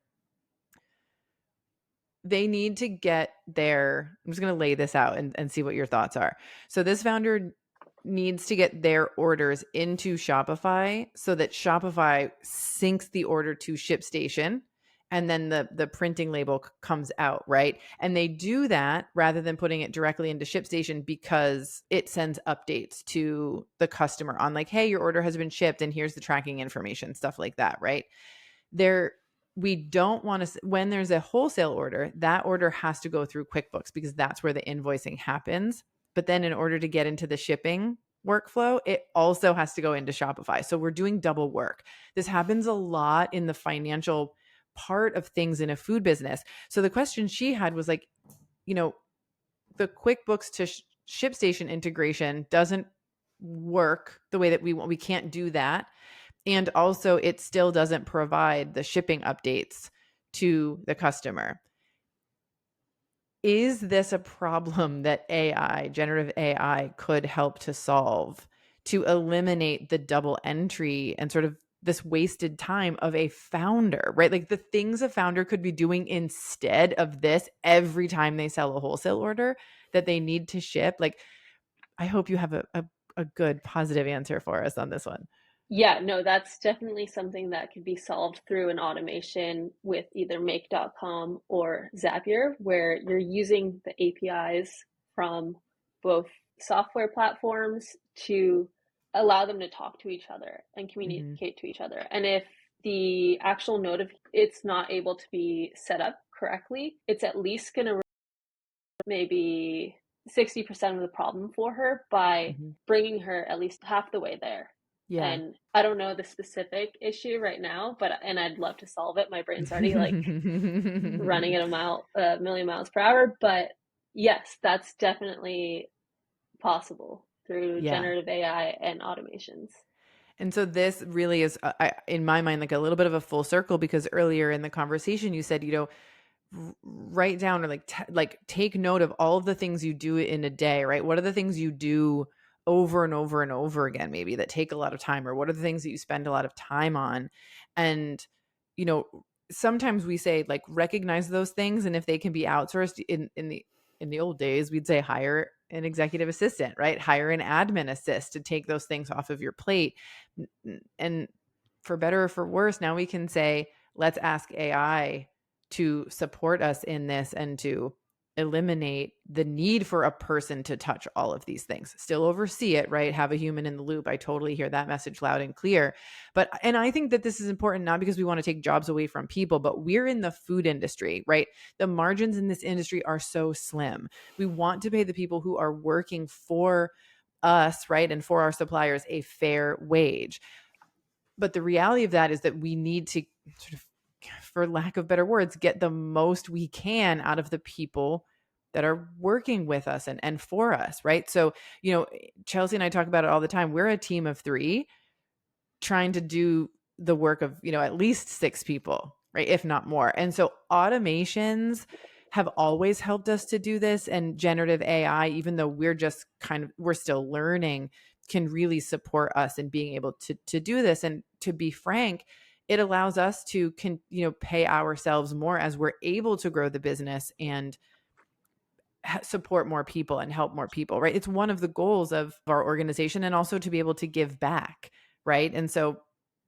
They need to get I'm just going to lay this out and see what your thoughts are. So this founder needs to get their orders into Shopify so that Shopify syncs the order to ShipStation, and then the printing label comes out, right? And they do that rather than putting it directly into ShipStation because it sends updates to the customer on like, hey, your order has been shipped and here's the tracking information, stuff like that, right? We don't want to, when there's a wholesale order, that order has to go through QuickBooks because that's where the invoicing happens. But then in order to get into the shipping workflow, it also has to go into Shopify. So we're doing double work. This happens a lot in the financial part of things in a food business. So the question she had was like, the QuickBooks to ShipStation integration doesn't work the way that we want. We can't do that. And also it still doesn't provide the shipping updates to the customer. Is this a problem that generative AI could help to solve to eliminate the double entry and sort of this wasted time of a founder, right? Like the things a founder could be doing instead of this every time they sell a wholesale order that they need to ship. Like, I hope you have a good positive answer for us on this one.
Yeah, no, that's definitely something that could be solved through an automation with either make.com or Zapier, where you're using the APIs from both software platforms to allow them to talk to each other and communicate to each other. And if the actual it's not able to be set up correctly, it's at least going to maybe 60% of the problem for her by bringing her at least half the way there.
Yeah.
And I don't know the specific issue right now, and I'd love to solve it. My brain's already like running at a million miles per hour. But yes, that's definitely possible through
Yeah.
generative AI and automations.
And so this really is, in my mind, like a little bit of a full circle, because earlier in the conversation you said, write down or like take note of all of the things you do in a day, right? What are the things you do over and over and over again, maybe that take a lot of time, or what are the things that you spend a lot of time on? And, you know, sometimes we say like recognize those things, and if they can be outsourced in the old days, we'd say hire an executive assistant, right? Hire an admin assist to take those things off of your plate. And for better or for worse, now we can say, let's ask AI to support us in this and to eliminate the need for a person to touch all of these things. Still oversee it, right? Have a human in the loop. I totally hear that message loud and clear. And I think that this is important, not because we want to take jobs away from people, but we're in the food industry, right? The margins in this industry are so slim. We want to pay the people who are working for us, right? And for our suppliers, a fair wage. But the reality of that is that we need to sort of, for lack of better words, get the most we can out of the people that are working with us and for us, right? So, Chelsea and I talk about it all the time. We're a team of 3 trying to do the work of, at least 6 people, right? If not more. And so automations have always helped us to do this, and generative AI, even though we're still learning, can really support us in being able to do this. And to be frank, it allows us to pay ourselves more as we're able to grow the business and support more people and help more people, right? It's one of the goals of our organization, and also to be able to give back, right? And so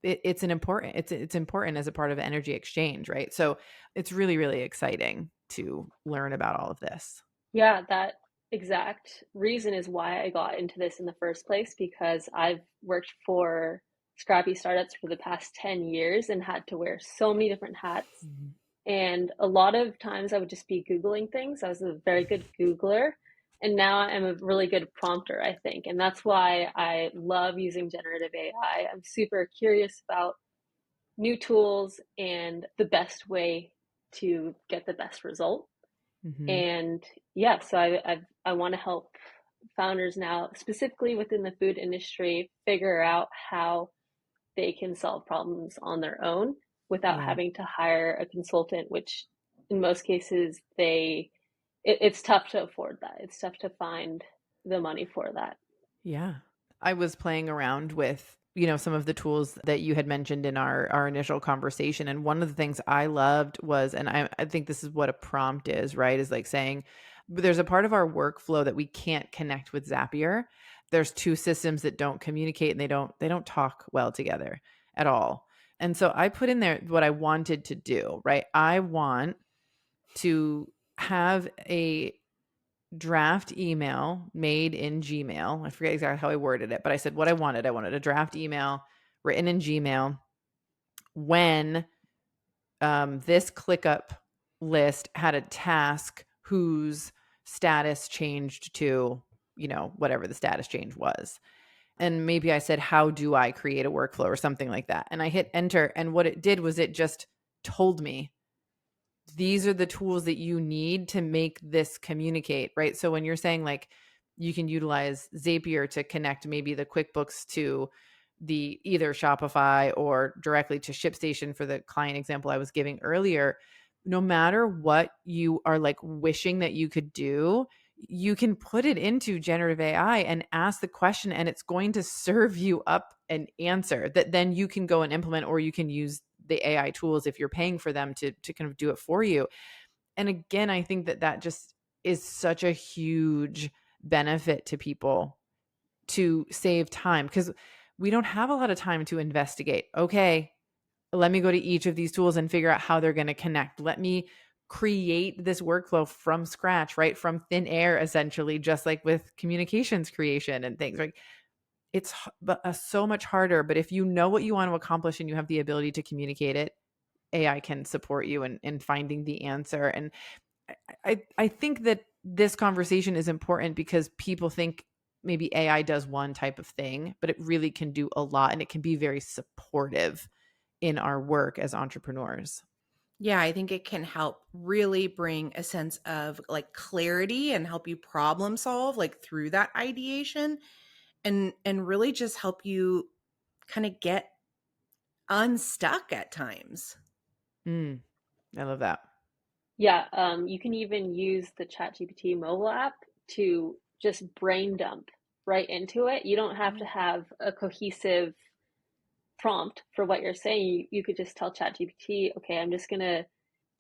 it's important as a part of energy exchange, right? So it's really, really exciting to learn about all of this.
Yeah, that exact reason is why I got into this in the first place, because I've worked for scrappy startups for the past 10 years and had to wear so many different hats.
Mhm.
And a lot of times I would just be Googling things. I was a very good Googler. And now I'm a really good prompter, I think. And that's why I love using generative AI. I'm super curious about new tools and the best way to get the best result.
Mhm.
And yeah, so I want to help founders now, specifically within the food industry, figure out how they can solve problems on their own without
Yeah.
having to hire a consultant, which in most cases it's tough to afford that. It's tough to find the money for that.
Yeah. I was playing around with, some of the tools that you had mentioned in our initial conversation. And one of the things I loved was, and I think this is what a prompt is, right? Is like saying, there's a part of our workflow that we can't connect with Zapier. There's 2 systems that don't communicate, and they don't talk well together at all. And so I put in there what I wanted to do, right? I want to have a draft email made in Gmail. I forget exactly how I worded it, but I said what I wanted. I wanted a draft email written in Gmail when this ClickUp list had a task whose status changed to, whatever the status change was. And maybe I said, how do I create a workflow or something like that? And I hit enter. And what it did was it just told me, these are the tools that you need to make this communicate, right? So when you're saying like you can utilize Zapier to connect maybe the QuickBooks to the either Shopify or directly to ShipStation for the client example I was giving earlier, no matter what you are like wishing that you could do, you can put it into generative AI and ask the question, and it's going to serve you up an answer that then you can go and implement, or you can use the AI tools if you're paying for them to kind of do it for you. And again, I think that just is such a huge benefit to people to save time, because we don't have a lot of time to investigate. Okay, let me go to each of these tools and figure out how they're going to connect. Let me create this workflow from scratch, right? From thin air, essentially, just like with communications creation and things. Like it's so much harder. But if you know what you want to accomplish and you have the ability to communicate it, AI can support you in finding the answer. And I think that this conversation is important because people think maybe AI does one type of thing, but it really can do a lot, and it can be very supportive in our work as entrepreneurs.
Yeah, I think it can help really bring a sense of like clarity and help you problem solve like through that ideation, and really just help you kind of get unstuck at times.
Mm, I love that.
Yeah, you can even use the ChatGPT mobile app to just brain dump right into it. You don't have to have a cohesive prompt for what you're saying. You could just tell ChatGPT, okay, I'm just going to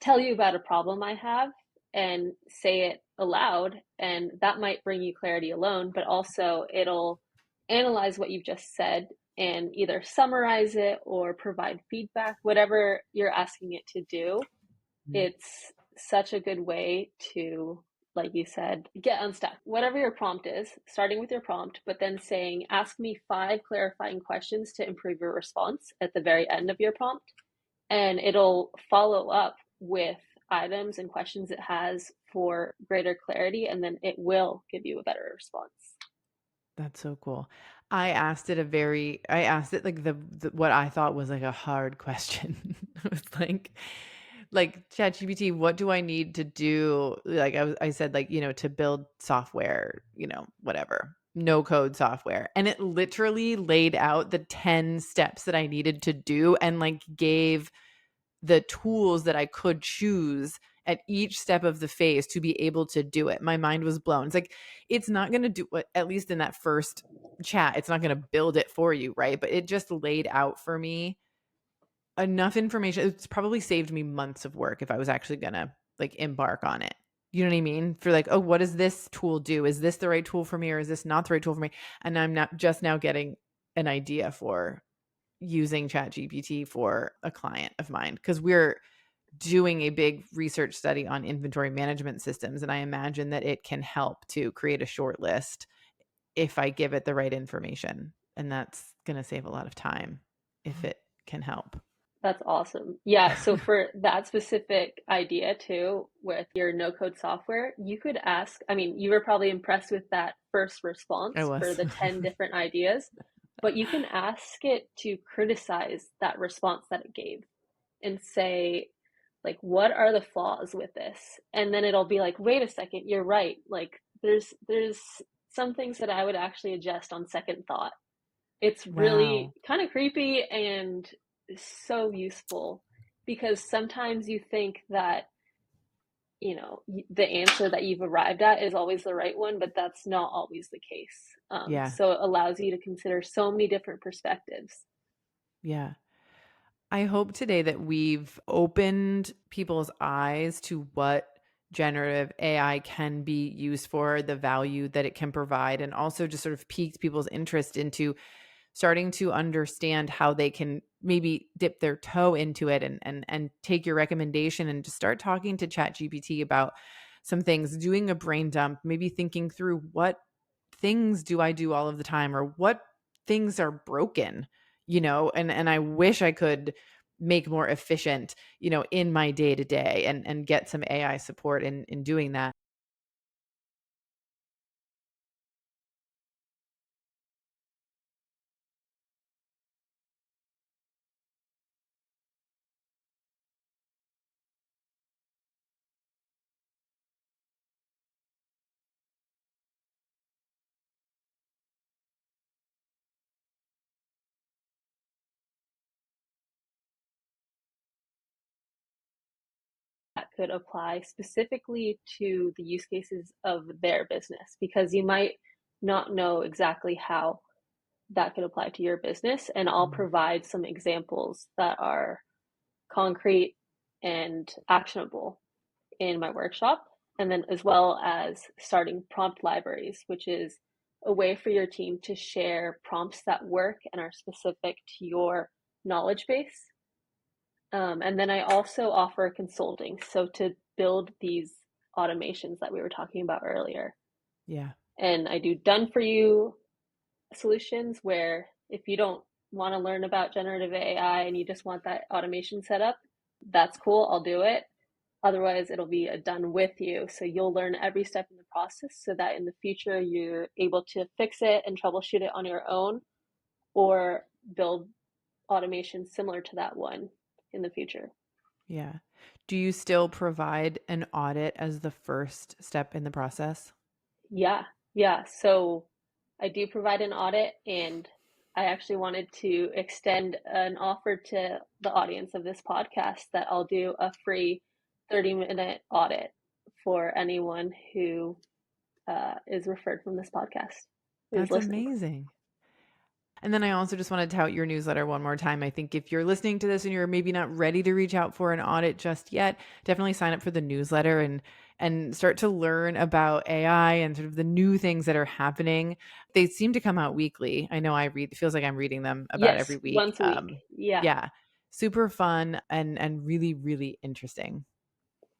tell you about a problem I have and say it aloud. And that might bring you clarity alone, but also it'll analyze what you've just said and either summarize it or provide feedback, whatever you're asking it to do.
Mm.
It's such a good way to, like you said, get unstuck. Whatever your prompt is, starting with your prompt, but then saying, ask me 5 clarifying questions to improve your response at the very end of your prompt. And it'll follow up with items and questions it has for greater clarity, and then it will give you a better response.
That's so cool. I asked it like the what I thought was like a hard question. It was like ChatGPT, what do I need to do? Like I said, like, to build software, whatever, no code software. And it literally laid out the 10 steps that I needed to do and like gave the tools that I could choose at each step of the phase to be able to do it. My mind was blown. It's like, it's not going to do what, at least in that first chat, it's not going to build it for you, right? But it just laid out for me enough information. It's probably saved me months of work if I was actually going to like embark on it. You know what I mean? For like, oh, what does this tool do? Is this the right tool for me or is this not the right tool for me? And I'm not just now getting an idea for using ChatGPT for a client of mine because we're doing a big research study on inventory management systems. And I imagine that it can help to create a short list if I give it the right information. And that's going to save a lot of time if it can help.
That's awesome. Yeah, so for that specific idea too, with your no code software, you could ask, I mean, you were probably impressed with that first
I
response for
was.
the 10 different ideas, but you can ask it to criticize that response that it gave and say, like, what are the flaws with this? And then it'll be like, wait a second, you're right. Like, there's some things that I would actually adjust on second thought. It's really
Wow.
kind of creepy and so useful because sometimes you think that, the answer that you've arrived at is always the right one, but that's not always the case.
Yeah.
So it allows you to consider so many different perspectives.
Yeah. I hope today that we've opened people's eyes to what generative AI can be used for, the value that it can provide, and also just sort of piqued people's interest into starting to understand how they can maybe dip their toe into it and take your recommendation and just start talking to ChatGPT about some things, doing a brain dump, maybe thinking through what things do I do all of the time or what things are broken, and I wish I could make more efficient, in my day to day and get some AI support in doing that.
That could apply specifically to the use cases of their business because you might not know exactly how that could apply to your business. And I'll
Mhm.
provide some examples that are concrete and actionable in my workshop. And then, as well as starting prompt libraries, which is a way for your team to share prompts that work and are specific to your knowledge base. And then I also offer consulting. So, to build these automations that we were talking about earlier.
Yeah.
And I do done for you solutions where if you don't want to learn about generative AI and you just want that automation set up, that's cool. I'll do it. Otherwise, it'll be done with you. So you'll learn every step in the process so that in the future, you're able to fix it and troubleshoot it on your own or build automation similar to that one in the future.
Yeah. Do you still provide an audit as the first step in the process?
Yeah. Yeah. So I do provide an audit, and I actually wanted to extend an offer to the audience of this podcast that I'll do a free 30-minute audit for anyone who is referred from this podcast.
That's amazing. And then I also just want to tout your newsletter one more time. I think if you're listening to this and you're maybe not ready to reach out for an audit just yet, definitely sign up for the newsletter and start to learn about AI and sort of the new things that are happening. They seem to come out weekly. I know it feels like I'm reading them about every week.
Once a week.
Yeah. Super fun and really, really interesting.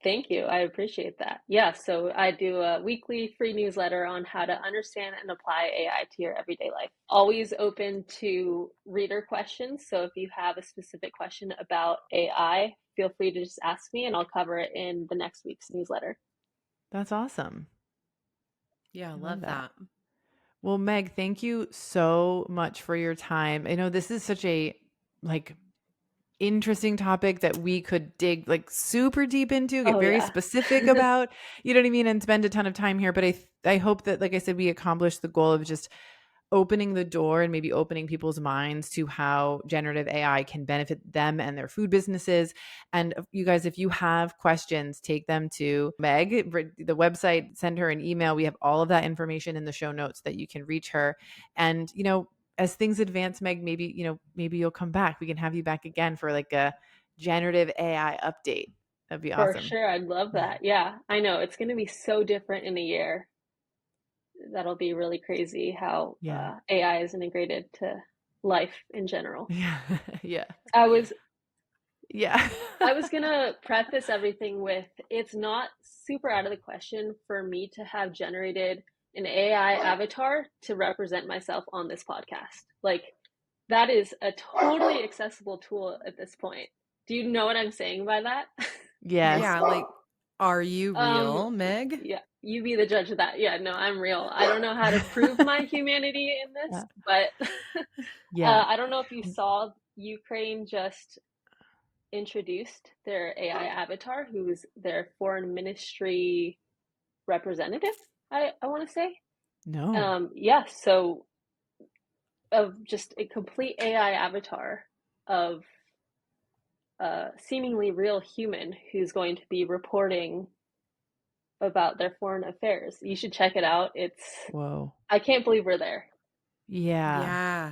Thank you. I appreciate that. Yeah, so I do a weekly free newsletter on how to understand and apply AI to your everyday life. Always open to reader questions. So if you have a specific question about AI, feel free to just ask me and I'll cover it in the next week's newsletter.
That's awesome.
Yeah, I love that.
Well, Meg, thank you so much for your time. I know this is such a interesting topic that we could dig super deep into, get very specific about, you know what I mean, and spend a ton of time here. But I hope that, like I said, we accomplished the goal of just opening the door and maybe opening people's minds to how generative AI can benefit them and their food businesses. And you guys, if you have questions, take them to Meg, the website, send her an email. We have all of that information in the show notes that you can reach her. And, as things advance, Meg, maybe you'll come back. We can have you back again for a generative AI update. That'd be awesome.
For sure. I'd love that. Yeah, I know it's going to be so different in a year. That'll be really crazy how AI is integrated to life in general.
Yeah. Yeah.
I was going to preface everything with, it's not super out of the question for me to have generated an AI avatar to represent myself on this podcast. That is a totally accessible tool at this point. Do you know what I'm saying by that?
Yes.
Yeah. Are you real, Meg?
Yeah. You be the judge of that. Yeah, no, I'm real. I don't know how to prove my humanity in this, but I don't know if you saw Ukraine just introduced their AI avatar, who's their foreign ministry representative. I want to say.
No.
So of just a complete AI avatar of a seemingly real human who's going to be reporting about their foreign affairs. You should check it out.
Whoa.
I can't believe we're there.
Yeah.
Yeah.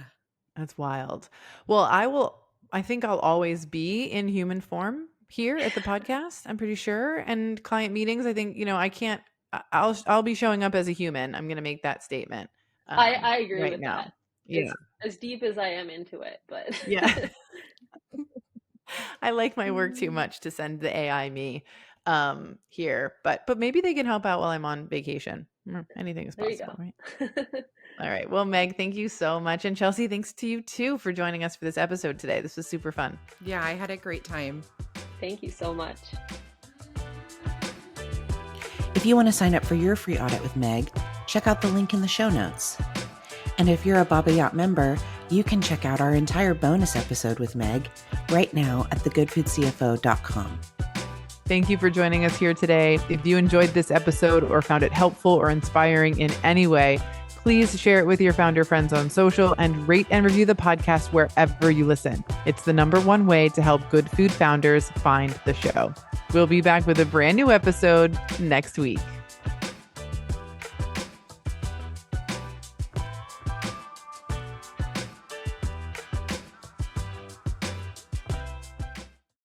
That's wild. Well, I think I'll always be in human form here at the podcast, I'm pretty sure. And client meetings, I think, I'll be showing up as a human. I'm going to make that statement.
I agree with
now.
that.
Yeah.
As deep as I am into it, but
yeah. I like my work too much to send the AI me here, but maybe they can help out while I'm on vacation. Anything is possible, right? All right. Well, Meg, thank you so much. And Chelsea, thanks to you too for joining us for this episode today. This was super fun.
Yeah, I had a great time.
Thank you so much.
If you want to sign up for your free audit with Meg, check out the link in the show notes. And if you're a Baba Yacht member, you can check out our entire bonus episode with Meg right now at thegoodfoodcfo.com.
Thank you for joining us here today. If you enjoyed this episode or found it helpful or inspiring in any way, please share it with your founder friends on social and rate and review the podcast wherever you listen. It's the #1 way to help good food founders find the show. We'll be back with a brand new episode next week.